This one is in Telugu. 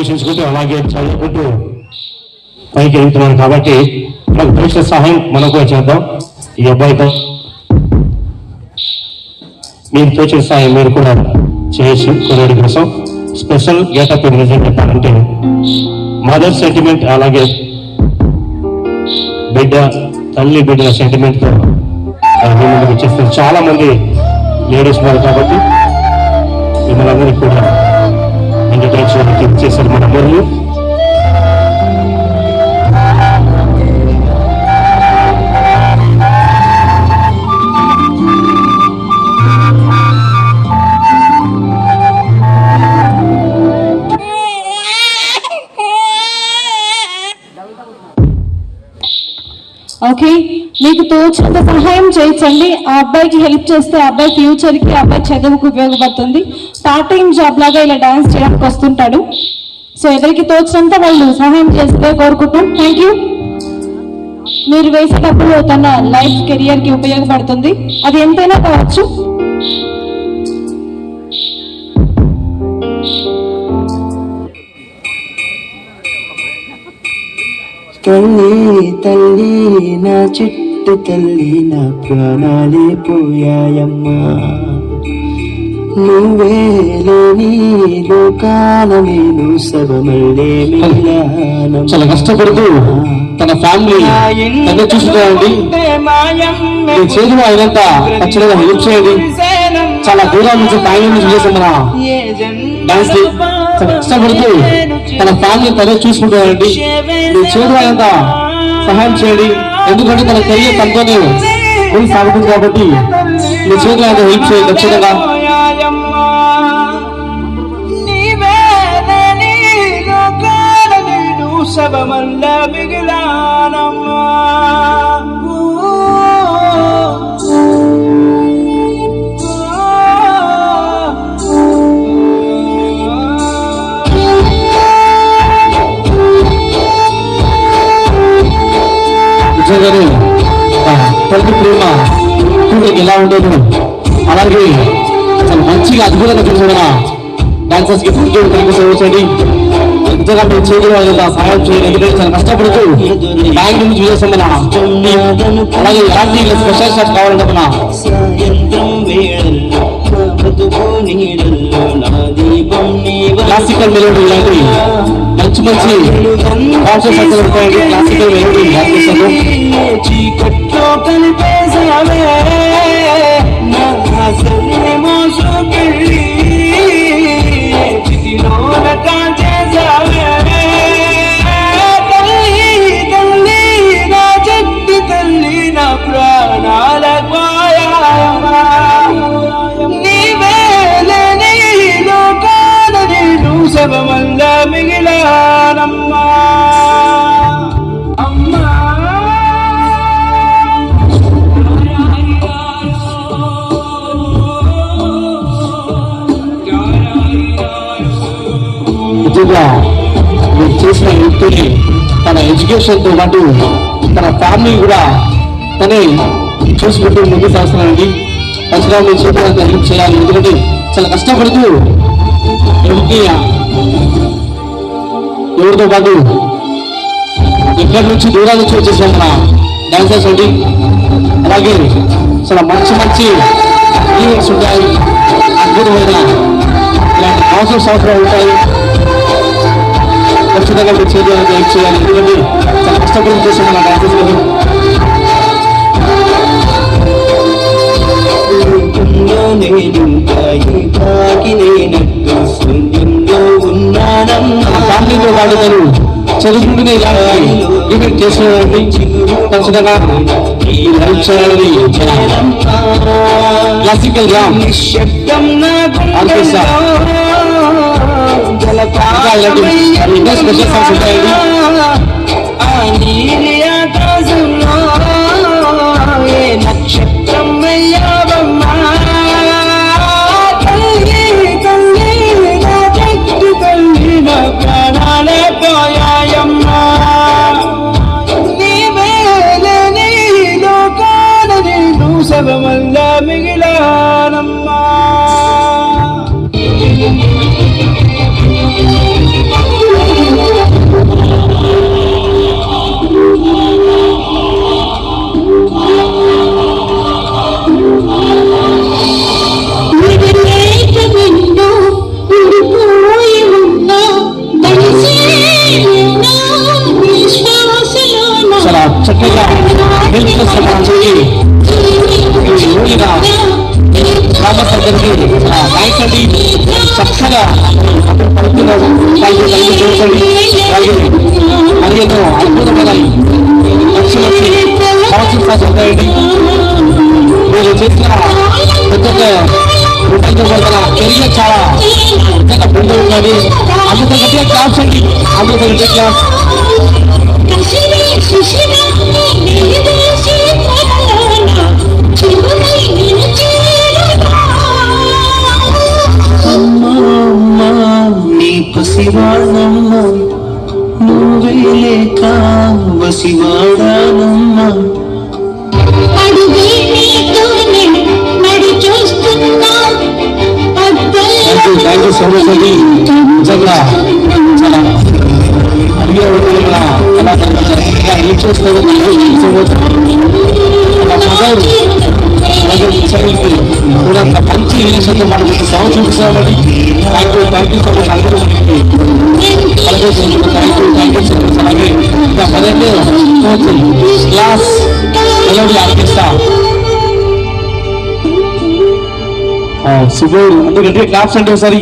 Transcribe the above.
పోషించుకుంటూ అలాగే చదువుకుంటూ పైకి వెళ్తున్నారు కాబట్టి మనకు పోషణ సహాయం మనం కూడా చేద్దాం. ఈ అబ్బాయితో మీరు తోచిన సహాయం మీరు కూడా చేయొచ్చు. కుర్రాడి కోసం స్పెషల్ గేటప్ నిజం చెప్పాలంటే మదర్ సెంటిమెంట్, అలాగే బిడ్డ తల్లి బిడ్డల సెంటిమెంట్తో వచ్చేస్తారు. చాలా మంది లేడీస్ ఉన్నారు కాబట్టి మిమ్మల్ని అందరికీ కూడా ఎంటర్టైన్ చేయడానికి ఇచ్చేసారు మన మురళి. ఓకే, మీకు తోచినంత సహాయం చేయించండి. ఆ అబ్బాయికి హెల్ప్ చేస్తే ఆ అబ్బాయి ఫ్యూచర్కి, ఆ అబ్బాయి చదువుకు ఉపయోగపడుతుంది. పార్ట్ టైం జాబ్ లాగా ఇలా డాన్స్ చేయడానికి వస్తుంటాడు. సో ఎవరికి తోచినంత వాళ్ళు సహాయం చేస్తే కోరుకుంటాం. Thank you. మీరు వేసేటప్పుడు తన లైఫ్ కెరియర్కి ఉపయోగపడుతుంది, అది ఎంతైనా కావచ్చు. తల్లి తల్లి నా చిట్టు తల్లి, నా ప్రాణాలే పోయాయమ్మా. నువ్వే లేని లోకాల నేను సభమల్లే మిగిలానమ్మా. చాలా కష్టపడుతూ తన ఫ్యామిలీ తనే చూసుకోండి. మీ చేతిలో అయినంత ఖచ్చితంగా హెల్ప్ చేయండి. చాలా దూరం నుంచి టైం నుంచి చేసాం మన డాన్స్. చాలా కష్టపడుతూ తన ఫ్యామిలీ తనే చూసుకుంటారండి. మీ చేతిలో అయినంత సహాయం చేయండి. ఎందుకంటే తన కెరియర్ తనతోనే ముందు సాగుతుంది కాబట్టి మీ చేతిలో అయినంత హెల్ప్ చేయండి ఖచ్చితంగా. శవమల్ల మిగిలానమ్మా. నిజంగానే తల్లి ప్రేమ ఎలా ఉండేది, అలాగే చాలా మంచిగా అద్భుతంగా చూసిన డాన్సర్స్ కి వచ్చండి. నిజంగా మీరు చేతిలో సహాయం చేయండి. ఎందుకంటే చాలా కష్టపడుతూ బ్యాంక్ నుంచి చూసేస్తాం మన. అలాగే ఎలాంటి స్పెషల్ షాట్ కావాలంటే మన క్లాసికల్ మెలోడీ ఇలాంటి మంచి మంచి డాన్సర్స్ అక్కడ ఉంటాయండి. క్లాసికల్ మెలోడీ డాన్సర్స్ చీకట్లో కలిపేసావే నా ఆశలేమో చూపెళ్ళి చితిలోన కాచేసావే. తల్లి తల్లి నా చెట్టు తల్లి, నా ప్రాణాల పోయాయమ్మా. నీవే లేని లోకాల నేను శవమల్ల మిగిలానమ్మా. మీరు చేసిన వ్యక్తిని తన ఎడ్యుకేషన్తో పాటు తన ఫ్యామిలీ కూడా తనే చూసుకుంటూ ముందుకు సాగుతున్నానండి. ఖచ్చితంగా మీరు చేతులంత హెల్ప్ చేయాలి. ఎందుకంటే చాలా కష్టపడుతూ ఎవరితో పాటు ఎక్కడి నుంచి దూరాల నుంచి వచ్చేసాం మన డాన్సర్స్ అండి. అలాగే చాలా మంచి మంచి ఈవెంట్స్ ఉంటాయి, అద్భుతమైన ఇలాంటి కాన్సర్ట్స్ అవసరం ఉంటాయి. ఖచ్చితంగా మీరు చేయాలి, హెల్ప్ చేయాలి. ఎందుకంటే చాలా కష్టపడి చేసాం మన డాన్సర్స్ కదా. ఫ్యామిలీతో పాటు నేను చదువుకుంటూనే ఇలాంటి ఈవెంట్ చేసేవాడిని. ఖచ్చితంగా హెల్ప్ చేయాలని క్లాసికల్ డ్రామ్ ఆర్కెస్ట్రా ఇంకా స్పెషల్ సాంగ్స్ ఉంటాయండి. నక్షత్రం అయ్యావమ్మా. తల్లి తల్లి నా చెట్టు తల్లి, నా ప్రాణాలే పోయాయమ్మా. నీవే లేని లోకాల నేను శవమల్ల మిగిలానమ్మా. చేసిన మనందరికీ ఊరిన గ్రామస్ దగ్గరికి థ్యాంక్స్ అండి. చక్కగా పడుతున్నారు. థ్యాంక్ యూ చూడండి. అలాగే మరి ఎన్నో అద్భుతమైన మంచి మంచి కాన్సెప్ట్స్ ఉంటాయండి. మీరు చేసిన పెద్ద ఉపయోగపడుతున్న కెరియర్ చాలా పెద్దగా ముందు ఉన్నది. అందుకు గట్టిగా క్లాప్స్ అండి. అందుకు గట్టిగా క్లాప్స్. నీ పసివాడమ్మ నువ్వే లేక వసివాడానమ్మ థ్యాంక్ యూ సో మచ్ అండి. నిజంగా చాలా అడిగే ఎలా ఏం చేస్తారు కూడా మంచి రిలేషన్తో మనం సాంగ్ చూపిస్తామండి. థ్యాంక్ యూ సో మచ్ అందరూ అలాగే థ్యాంక్ యూ సో మచ్. అలాగే ఇంకా పదండి క్లాస్ మెలోడీ ఆర్కెస్ట్రా సుబోడు అంటే గట్టిగా క్లాప్స్ అంటే ఒకసారి